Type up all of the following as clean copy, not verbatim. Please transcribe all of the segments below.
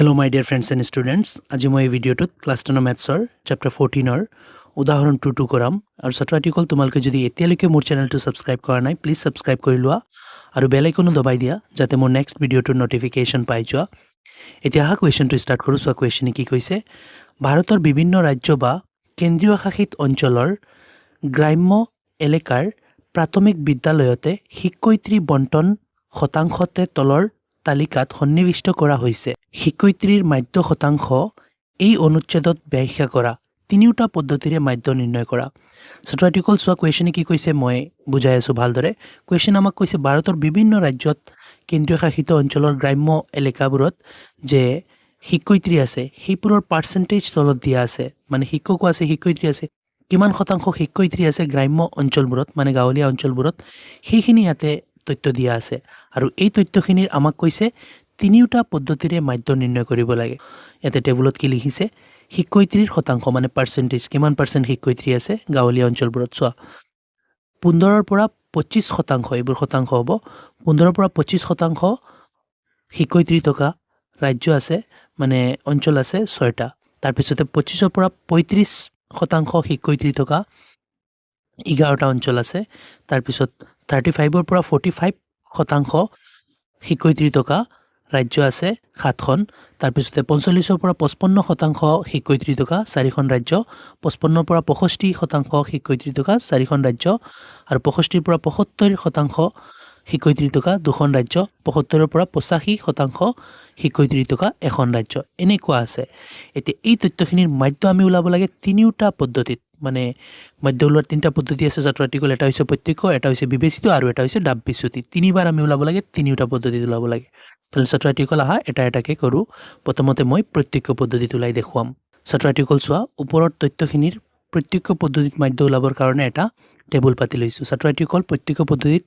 Hello my dear friends and students. আজি মই এই ভিডিঅ'টোত ক্লাছ 10 মেথছৰ চেপ্টাৰ 14ৰ উদাহৰণ 2 কৰাম আৰু ছাত্ৰছাত্ৰীসকল তোমালোকে যদি এতিয়ালৈকে মোৰ চেনেলটো সাবস্ক্ৰাইব কৰা নাই প্লিজ সাবস্ক্ৰাইব কৰি লোৱা আৰু বেল আইকনো দবাই দিয়া যাতে মোৰ নেক্সট ভিডিঅ'টোৰ নটিফিকেশন পাই যোৱা। এতিয়া হা কোৱেশ্চনটো ষ্টাৰ্ট কৰো। সো কোৱেশ্চনে কি কৈছে, ভাৰতৰ বিভিন্ন ৰাজ্য বা কেন্দ্ৰীয় শাসিত অঞ্চলৰ গ্ৰাম্য এলেকাৰ প্ৰাথমিক বিদ্যালয়তে শিক্ষয়িত্ৰী বণ্টন শতাংশতে তলৰ তালিকাত সন্নিবিষ্ট কৰা হৈছে। শিক্ষয়িত্ৰীৰ মাধ্য শতাংশ এই অনুচ্ছেদত ব্যাখ্যা কৰা তিনিওটা পদ্ধতিৰে মাধ্য নিৰ্ণয় কৰা। ছাত্ৰছাত্ৰীসকল চোৱা কোৱেশ্চনে কি কৈছে মই বুজাই আছো ভালদৰে। কোৱেশ্চন আমাক কৈছে ভাৰতৰ বিভিন্ন ৰাজ্যত কেন্দ্ৰীয় শাসিত অঞ্চলৰ গ্ৰাম্য এলেকাবোৰত যে শিক্ষয়িত্ৰী আছে সেইবোৰৰ পাৰ্চেন্টেজ তলত দিয়া আছে, মানে শিক্ষকো আছে শিক্ষয়িত্ৰী আছে, কিমান শতাংশ শিক্ষয়িত্ৰী আছে গ্ৰাম্য অঞ্চলবোৰত মানে গাঁৱলীয়া অঞ্চলবোৰত সেইখিনি ইয়াতে তথ্য দিয়া আছে আৰু এই তথ্যখিনিৰ আমাক কৈছে তিনিওটা পদ্ধতিৰে মাধ্য নিৰ্ণয় কৰিব লাগে। ইয়াতে টেবুলত কি লিখিছে, শিক্ষয়িত্ৰীৰ শতাংশ মানে পাৰ্চেন্টেজ, কিমান পাৰ্চেন্ট শিক্ষয়িত্ৰী আছে গাঁৱলীয়া অঞ্চলবোৰত। চোৱা 15ৰ পৰা 25% এইবোৰ শতাংশ হ'ব। 15ৰ পৰা 25% শিক্ষয়িত্ৰী থকা ৰাজ্য আছে মানে অঞ্চল আছে 6টা। তাৰপিছতে 25ৰ পৰা 35% শিক্ষয়িত্ৰী থকা 11টা অঞ্চল আছে। তাৰপিছত 35ৰ পৰা 45% শিক্ষয়িত্ৰী থকা ৰাজ্য আছে 7খন। তাৰপিছতে 45ৰ পৰা 55% শিক্ষয়িত্ৰী থকা 4খন ৰাজ্য, 55ৰ পৰা 65% শিক্ষয়িত্ৰী থকা 4খন ৰাজ্য আৰু 65ৰ পৰা 75% শিক্ষয়িত্ৰী থকা 2খন ৰাজ্য, 75ৰ পৰা 85% শিক্ষয়িত্ৰী থকা 1খন ৰাজ্য এনেকুৱা আছে। এতিয়া এই তথ্যখিনিৰ মাধ্য আমি ওলাব লাগে তিনিওটা পদ্ধতিত, মানে মাধ্য ওলোৱাৰ তিনিটা পদ্ধতি আছে ছাত্ৰছাত্ৰীসকল। এটা হৈছে প্ৰত্যক্ষ, এটা হৈছে বিবেচিত আৰু এটা হৈছে ডাব বিচ্যুতি। তিনিবাৰ আমি ওলাব লাগে, তিনিওটা পদ্ধতিত ওলাব লাগে। তাহলে ছাত্ৰছাত্ৰীসকল আহা এটা এটাকে কৰো। প্ৰথমতে মই প্ৰত্যক্ষ পদ্ধতিত ওলাই দেখুৱাম। ছাত্ৰছাত্ৰীসকল চোৱা ওপৰৰ তথ্যখিনিৰ প্ৰত্যক্ষ পদ্ধতিত মাধ্য ওলাবৰ কাৰণে এটা টেবুল পাতি লৈছো। ছাত্ৰছাত্ৰীসকল প্ৰত্যক্ষ পদ্ধতিত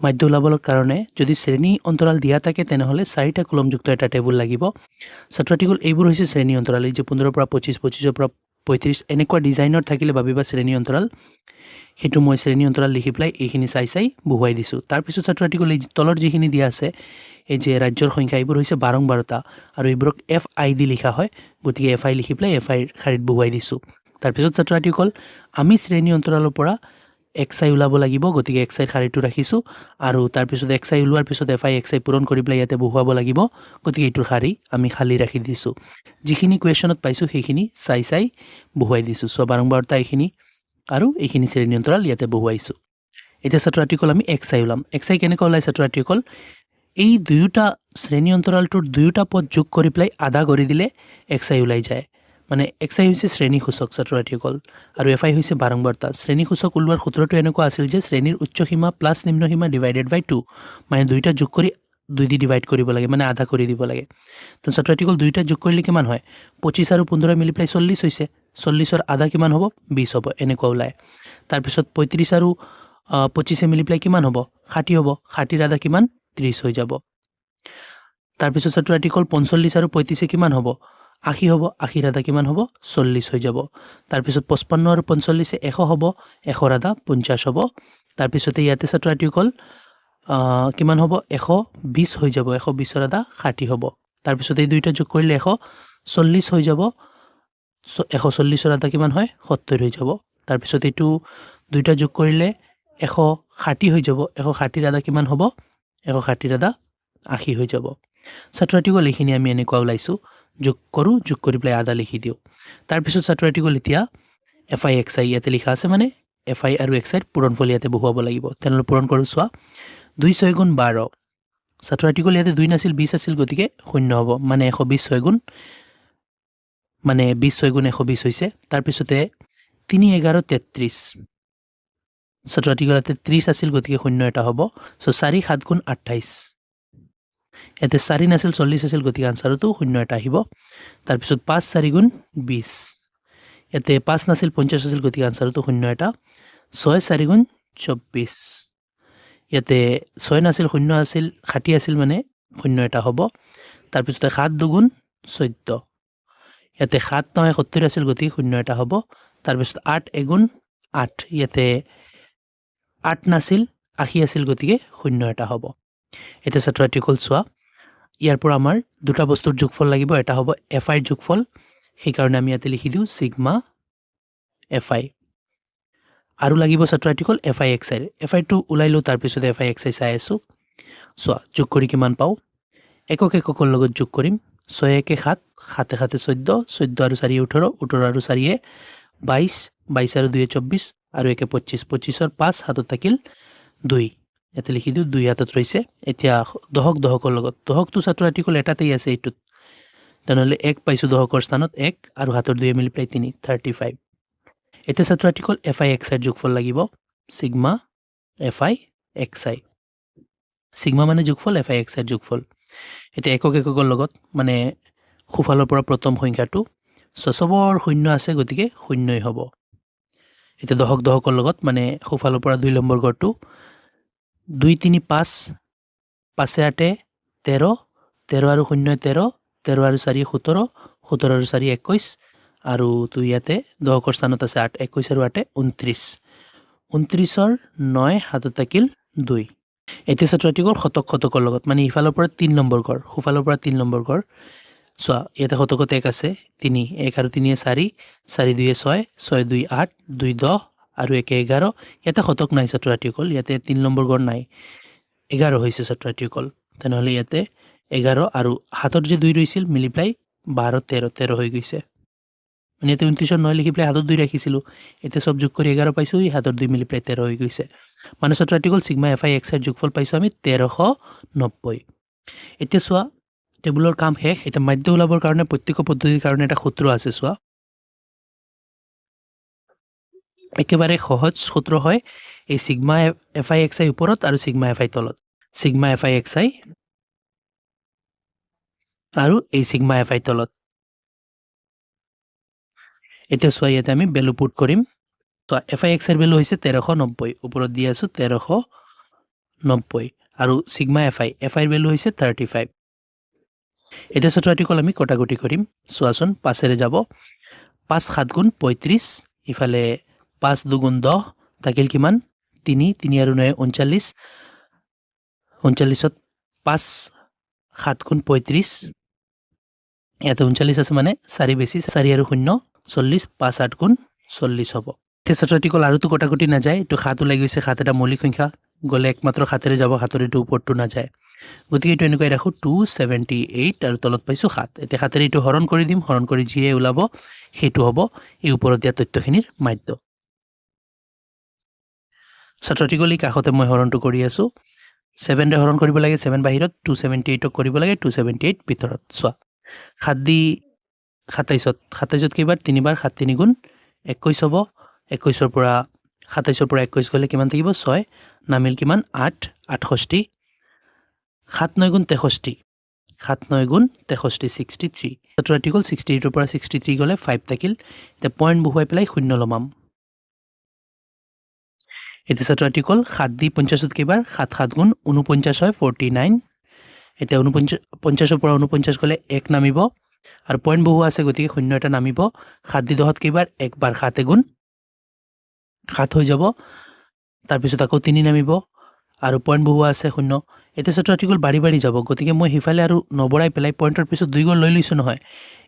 মাধ্য ওলাবৰ কাৰণে যদি শ্ৰেণী অন্তৰাল দিয়া থাকে তেনেহলে 4টা কলমযুক্ত এটা টেবুল লাগিব। ছাত্ৰছাত্ৰীসকল এইবোৰ হৈছে শ্ৰেণী অন্তৰাল, এই যে 15ৰ পৰা 25, 25ৰ পৰা 35 এনেকুৱা ডিজাইনৰ থাকিলে ভাবিবা শ্ৰেণী অন্তৰাল, সেইটো মই শ্ৰেণী অন্তৰাল লিখি পেলাই এইখিনি চাই বহুৱাই দিছো। তাৰপিছত ছাত্ৰছাত্ৰীসকল এই তলৰ যিখিনি দিয়া আছে এই যে ৰাজ্যৰ সংখ্যা এইবোৰ হৈছে 12 আৰু এইবোৰক FI দি লিখা হয়, গতিকে FI লিখি পেলাই FI শাৰীত বহুৱাই দিছো। তাৰপিছত ছাত্ৰছাত্ৰীসকল আমি শ্ৰেণী অন্তৰালৰ পৰা XI ওলাব লাগিব, গতিকে XI শাৰীটো ৰাখিছো আৰু তাৰপিছত XI ওলোৱাৰ পিছত FI XI পূৰণ কৰি পেলাই ইয়াতে বহুৱাব লাগিব, গতিকে এইটোৰ শাৰী আমি খালী ৰাখি দিছো। যিখিনি কুৱেশ্যনত পাইছো সেইখিনি চাই বহুৱাই দিছো। সো 12 এইখিনি আৰু এইখিনি শ্ৰেণী অন্তৰাল ইয়াতে বহুৱাইছো। এতিয়া ছাত্ৰছাত্ৰীসকল আমি XI ওলাম। XI কেনেকৈ ওলাই ছাত্ৰছাত্ৰীসকল, এই দুয়োটা শ্ৰেণী অন্তৰালটোৰ দুয়োটা পদ যোগ কৰি পেলাই আধা কৰি দিলে XI ওলাই যায়। মানে XI হৈছে শ্ৰেণী সূচক ছাত্ৰছাত্ৰীসকল আৰু FI হৈছে 12। শ্ৰেণী সূচক ওলোৱাৰ সূত্ৰটো এনেকুৱা আছিল যে শ্ৰেণীৰ উচ্চ সীমা প্লাছ নিম্ন সীমা ডিভাইডেড বাই 2, মানে দুইটা যোগ কৰি 2 দি ডিভাইড কৰিব লাগে, মানে আধা কৰি দিব লাগে। তো ছাত্ৰছাত্ৰীসকল দুইটা যোগ কৰিলে কিমান হয়, 25 আৰু 15 মিলি পেলাই 40 হৈছে। 40ৰ আধা কিমান হ'ব, 20 হ'ব, এনেকুৱা ওলায়। তাৰপিছত 35 আৰু 25 মিলি পেলাই কিমান হ'ব, 60 হ'ব। 60ৰ আধা কিমান, 30 হৈ যাব। তাৰপিছত ছাত্ৰছাত্ৰীসকল 45 আৰু 35 কিমান হ'ব, 80 হ'ব। 80ৰ আধা কিমান হ'ব, 40 হৈ যাব। তাৰপিছত 55 আৰু 45 100 হ'ব, 100ৰ আধা 50 হ'ব। তাৰপিছতে ইয়াতে ছাত্ৰছাত্ৰীসকল কিমান হ'ব, 120 হৈ যাব। 120ৰ আধা 60 হ'ব। তাৰপিছত এই দুইটা যোগ কৰিলে 140 হৈ যাব। 140ৰ আধা কিমান হয়, 70 হৈ যাব। তাৰপিছত এইটো দুইটা যোগ কৰিলে 160 হৈ যাব। 160ৰ আধা কিমান হ'ব, 160ৰ আধা 80 হৈ যাব। ছাত্ৰছাত্ৰীসকল এইখিনি আমি এনেকুৱা ওলাইছো, যোগ কৰো, যোগ কৰি পেলাই আধা লিখি দিওঁ। তাৰপিছত ছাত্ৰছাত্ৰীসকল এতিয়া FI XI ইয়াতে লিখা আছে, মানে FI আৰু XI পূৰণফল ইয়াতে বহুৱাব লাগিব। তেনেহ'লে পূৰণ কৰো। চোৱা 2 6 গুণ 12। ছাত্ৰছাত্ৰীসকল ইয়াতে 2 নাছিল 20 আছিল, গতিকে 0 হ'ব, মানে 120 6 গুণ মানে 20 6 গুণ 120 হৈছে। তাৰপিছতে 3 11 33, ছাত্ৰছাত্ৰীসকল ইয়াতে 30 আছিল, গতিকে 0 এটা হ'ব। সো 4 7 গুণ 28, ইয়াতে 4 নাছিল 40 আছিল, গতিকে আনসাৰটো 0 এটা আহিব। তাৰপিছত 5 4 গুণ 20, ইয়াতে 5 নাছিল 50 আছিল, গতিকে আনসাৰটো 0 এটা। 6 4 গুণ 24, ইয়াতে 6 নাছিল 0 আছিল 60 আছিল, মানে 0 এটা হ'ব। তাৰপিছতে 7 2 গুণ 14, ইয়াতে 7 নহয় 70 আছিল, গতিকে 0 এটা হ'ব। তাৰপিছত 8 1 গুণ 8, ইয়াতে 8 নাছিল 80 আছিল, গতিকে 0 এটা হ'ব। এতিয়া ছাত্ৰছাত্ৰীসকল চোৱা ইয়াৰ পৰা আমাৰ দুটা বস্তুৰ যোগফল লাগিব এটা হ'ব fi ৰ যোগফল সেই কাৰণে আমি ইয়াতে লিখি দিওঁ সিগমা fi আৰু লাগিব ছাত্ৰ আৰ্টিকল fi xi fi টো উলাই লো তাৰ পিছত fi xi চাই আছো সোৱা যোগ কৰি কিমান পাও একক এককৰ লগত যোগ কৰিম 6 1 7 7 7 14 14 আৰু 4 18 18 আৰু 4 22 22 আৰু 2 24 আৰু 1 25 25 ৰ 5 হাতত থাকিল 2 ইয়াতে লিখি দিও 2 হাতত ৰৈছে এতিয়া দহকৰ লগত দহকটো ছাত্ৰ আৰ্টিকল এটাতেই আছে এইটো তেনেহলে 1 পাইছো দহকৰ স্থানত 1 আৰু হাতৰ 2 মিলি প্লাই 3 35 এতিয়া ছাত্ৰ আৰ্টিকল fi xi যোগফল লাগিব সিগমা fi xi সিগমা মানে যোগফল fi xi যোগফল এটা একক এককৰ লগত মানে খুফালৰ পৰা প্ৰথম সংখ্যাটো সবৰ শূন্য আছে গতিকে শূন্যই হ'ব এটা দহকৰ লগত মানে খুফালৰ পৰা 2 নম্বৰ গড়টো 2 3 5 5 8 13 13 আৰু 0 13 13 আৰু 4 17 17 আৰু 4 21 আৰু তো ইয়াতে দহকৰ স্থানত আছে 8 21 আৰু 8 29 29 ৰ 9 হাতত থাকিল 2 এতিয়া ছাত্ৰ আৰ্টিকল শতকৰ লগত মানে ইফালৰ পৰা 3 নম্বৰ গড় খুফালৰ পৰা 3 নম্বৰ গড় সোৱা ইয়াতে শতকত 1 আছে 3 1 আৰু 3 4 4 2 6 6 2 8 2 10 আৰু 1 11 ইয়াতে শতক নাই ছাত্ৰ আৰ্টিকল ইয়াতে 3 নম্বৰ গড় নাই 11 হৈছে ছাত্ৰ আৰ্টিকল তেনেহলে ইয়াতে 11 আৰু হাতৰ যে 2 ৰৈছিল মিলি প্লাই 12 13 13 হৈ গৈছে মানে ইয়াতে 29 ৰ 9 লিখি প্লাই হাতৰ 2 ৰাখিছিলো এতে সব যোগ কৰি 11 পাইছো এই হাতৰ 2 মিলি প্লাই 13 হৈ গৈছে মানে ছাত্ৰ আৰ্টিকল সিগমা fi xi যোগফল পাইছো আমি 1390 এতিয়া সোৱা টেবুলৰ কাম শেষ এটা মাধ্য ওলাবৰ কাৰণে প্ৰত্যেক পদ্ধতিৰ কাৰণে এটা সূত্ৰ আছে সোৱা একেবাৰে সহজ সূত্ৰ হয় এই সিগমা fi xi ওপৰত আৰু সিগমা fi তলত সিগমা fi xi আৰু এই সিগমা fi তলত এতিয়া সোৱা ইয়াতে আমি ভ্যালু পুট কৰিম তো fi xi ৰ ভ্যালু হৈছে 1390 ওপৰত দি আছো 1390 আৰু সিগমা fi ৰ ভ্যালু হৈছে 35 এটা ছাত্ৰ আৰ্টিকল আমি কটাকটি কৰিম সোৱাচোন 5 এৰে যাব 5 7 গুণ 35 ইফালে 5 2 গুণ 10 থাকিল কিমান 3 3 আৰু 9 39 39 ত 5 7 গুণ 35 ইয়াতে 39 আছে মানে 4 বেছি 4 আৰু 0 40 5 8 গুণ 40 হ'ব এতিয়া ছাত্ৰ আৰ্টিকল আৰু তো কটাকটি না যায় তো 7 ওলাই গৈছে 7 এটা মৌলিক সংখ্যা গলে একমাত্ৰ 7 এৰে যাব 7 এটো ওপৰটো না যায় গতিকে এটো এনেকৈ ৰাখো 278 আৰু তলত পাইছো 7 এতিয়া 7 এৰে এটো হৰণ কৰি দিম হৰণ কৰি জিয়ে ওলাব হেতু হ'ব এই ওপৰত দিয়া তথ্যখিনিৰ মাধ্য ছাত্ৰ আৰ্টিকল ই কাখতে মই হৰণটো কৰি আছো 7 ৰে হৰণ কৰিব লাগে 7 বাহিৰত 278 ক কৰিব লাগে 278 ভিতৰত সোৱা 7 দি 27 কেইবাৰ 3 বাৰ 7 3 গুণ 21 হ'ব 21 ৰ পৰা 27 ৰ পৰা 21 গলে কিমান থাকিব 6 নামিল কিমান 8 68 7 9 গুণ 63 7 9 গুণ 63 63 ছাত্ৰ আৰ্টিকল 68 ৰ পৰা 63 গলে 5 থাকিল তে পইণ্ট বহুৱাই পেলাই শূন্য লমাম এটা ছাত্ৰ আৰ্টিকল 7 দি 50 কেইবাৰ 7 7 গুণ 49 হয় 49 এটা 49 ৰ পৰা 49 গলে 1 নামিব আৰু পইণ্ট বহুৱা আছে গতিকে শূন্য এটা নামিব 7 দি 10 কেইবাৰ একবাৰ 7 গুণ 7 হৈ যাব তাৰ পিছত আকৌ 3 নামিব আৰু পইণ্ট বহুৱা আছে শূন্য এটা ছাত্ৰ আৰ্টিকল বাঢ়ি বাঢ়ি যাব গতিকে মই হিফালে আৰু নবৰাই পেলাই পইণ্টৰ পিছত 2 গড় লৈ লৈছো নহয়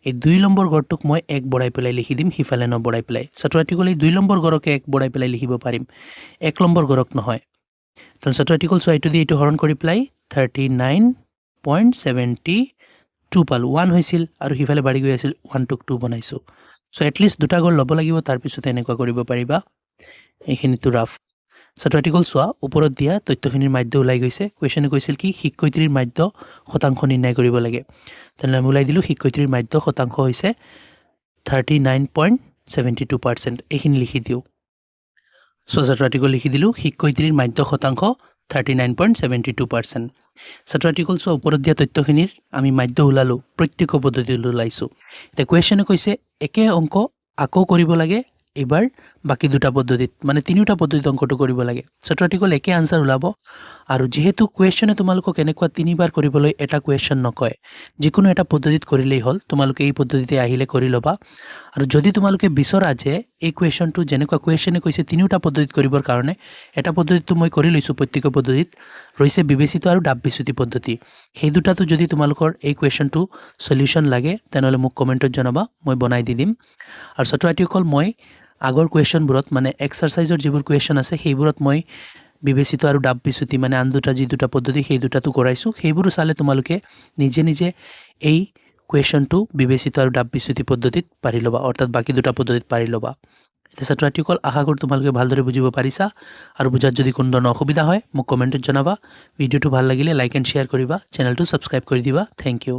এই 2 নম্বৰ গড়টোক মই 1 বঢ়াই পেলাই লিখি দিম হিফালে নবঢ়াই পেলাই ছাত্ৰ আৰ্টিকল এই 2 নম্বৰ গড়কে 1 বঢ়াই পেলাই লিখিব পাৰিম 1 নম্বৰ গড়ক নহয় তো ছাত্ৰ আৰ্টিকল সোৱা এটো দি এটো হৰণ কৰি পেলাই 39.72 পালো 1 হৈছিল আৰু হিফালে বাঢ়ি গৈ আছিল 1 টুক 2 বনাইছো সো এট লিষ্ট দুটা গড় ল'ব লাগিব তাৰ পিছত এনেকুৱা কৰিব পাৰিবা এইখিনিটো ৰাফ ছাত্ৰ আৰ্টিকল সোৱা ওপৰত দিয়া তথ্যখিনিৰ মাধ্য ওলাই গৈছে কোৱেশ্চনে কৈছিল কি শিক্ষয়িত্ৰীৰ মাধ্য শতাংশ নিৰ্ণয় কৰিব লাগে তেনে আমি ওলাই দিলো শিক্ষয়িত্ৰীৰ মাধ্য শতাংশ হৈছে 39.72% এইখিনি লিখি দিও সো ছাত্ৰ আৰ্টিকল লিখি দিলো শিক্ষয়িত্ৰীৰ মাধ্য শতাংশ 39.72% ছাত্ৰ আৰ্টিকল সোৱা ওপৰত দিয়া তথ্যখিনিৰ আমি মাধ্য ওলালো প্ৰত্যেক পদ্ধতি ওলাইছো তে কোৱেশ্চনে কৈছে একে অংক আকৌ কৰিব লাগে এবাৰ বাকি দুটা পদ্ধতিত মানে তিনিটা পদ্ধতিত অংকটো কৰিব লাগে ছাত্ৰ আৰ্টিকল একে আনসাৰ ওলাব আৰু যেহেতু কোৱেশ্চনে তোমালোকক এনেকুৱা তিনিবাৰ কৰিবলৈ এটা কোৱেশ্চন নকয় যিকোনো এটা পদ্ধতিত কৰিলেই হল তোমালোকে এই পদ্ধতিতে আহিলে কৰি লবা আৰু যদি তোমালোকে বিচৰা যে এই কুৱেশ্যনটো যেনেকুৱা কুৱেশ্যনে কৈছে তিনিওটা পদ্ধতিত কৰিবৰ কাৰণে এটা পদ্ধতিটো মই কৰি লৈছোঁ প্ৰত্যেক পদ্ধতিত ৰৈছে বিবেচিত আৰু ডাব বিচ্যুতি পদ্ধতি সেই দুটাটো যদি তোমালোকৰ এই কুৱেশ্যনটো সলিউশ্যন লাগে তেনেহ'লে মোক কমেণ্টত জনাবা মই বনাই দি দিম আৰু ছাত্ৰ ছাত্ৰীসকল মই আগৰ কুৱেশ্যনবোৰত মানে এক্সাৰচাইজৰ যিবোৰ কুৱেশ্যন আছে সেইবোৰত মই বিবেচিত আৰু ডাব বিচ্যুতি মানে আন দুটা যি দুটা পদ্ধতি সেই দুটাটো কৰাইছোঁ সেইবোৰো চালে তোমালোকে নিজে নিজে এই কুৱেশ্যনটো বিবেচিত আৰু ডাব বিচ্যুতি পদ্ধতিত পাৰি ল'বা অৰ্থাৎ বাকী দুটা পদ্ধতিত পাৰি ল'বা এতিয়া ছাত্ৰ ছাত্ৰীসকল আশা কৰোঁ তোমালোকে ভালদৰে বুজিব পাৰিছা আৰু বুজাত যদি কোনো ধৰণৰ অসুবিধা হয় মোক কমেণ্টত জনাবা ভিডিঅ'টো ভাল লাগিলে লাইক এণ্ড শ্বেয়াৰ কৰিবা চেনেলটো ছাবস্ক্ৰাইব কৰি দিবা থেংক ইউ